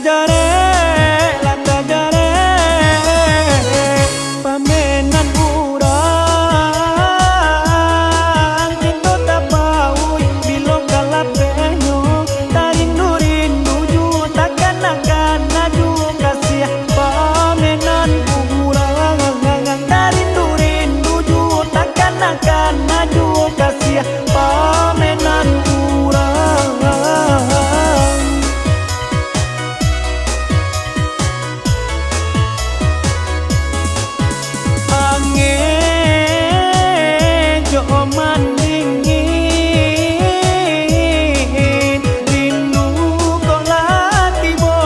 jare lata jare pamenan urang cinta tapau bilong kalapenyo tarindu rindu ju takkan akan naju kasih pamenan urang tarindu rindu ju takkan akan naju kasih pamenan urang. Angin jo mandingin rindu kok latibo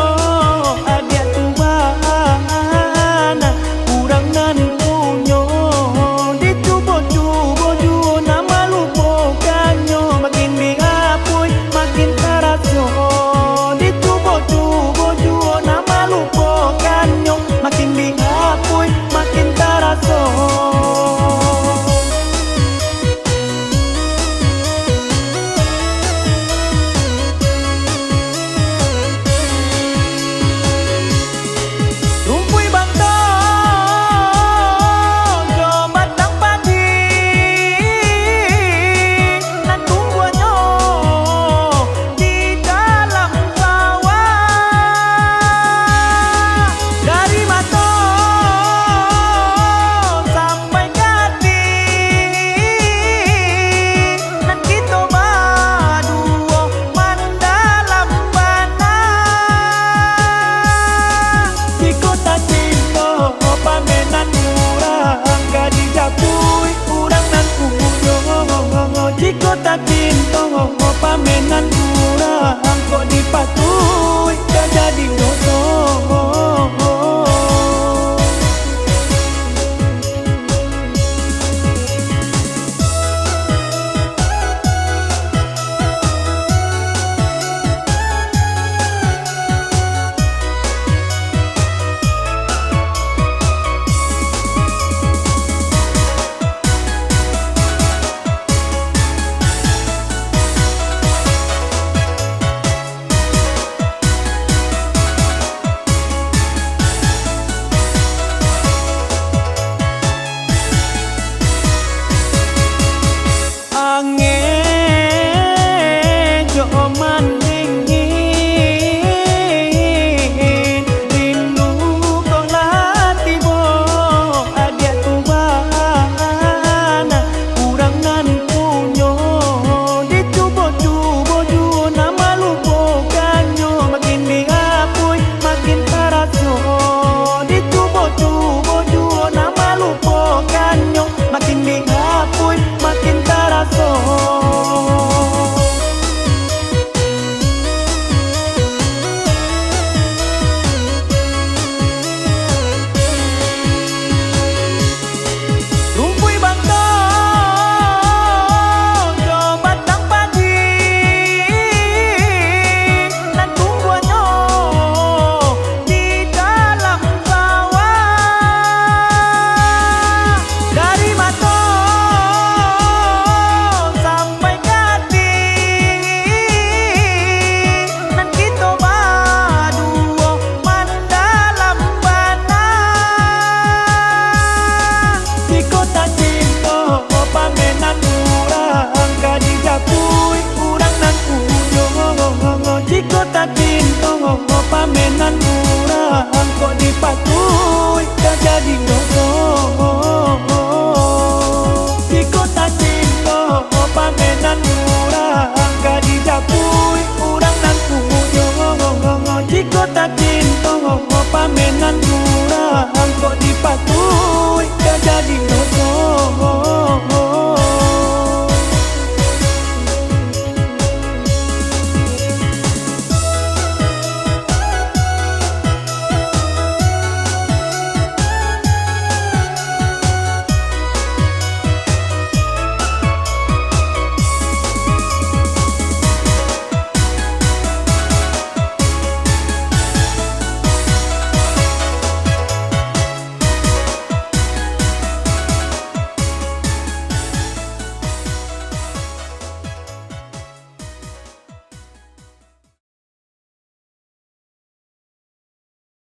adia tuan urang nan punyo dicubo-cubo ju nama lupo kanyo makin dihapui makin taraso dicubo-cubo ju nama lupo kanyo makin dihapui makin taraso. Rumpui bangto jo batang padi nan tungguanyo di dalam sawah dari mato sampai kati nan kita baduo mandalam bana di kota cinta pamenan urang gadi japui urang nan punyo di kota cinta pamenan urang kok dipatui jadi dosa. Angin jo mandingin rindu kok latibo adia tuan urang nan punyo dicubo-cubo ju nama lupo kanyo makin dihapui makin taraso dicubo-cubo ju nama lupo kanyo makin dihapui makin taraso. Rumpui bangto jo batang padi nan tungguanyo di dalam sawah dari mato sampai kati nan kita baduo mandalam bana di kota cinta pamenan urang gadi japui urang nan punyo di kota cinta pamenan urang kok dipatui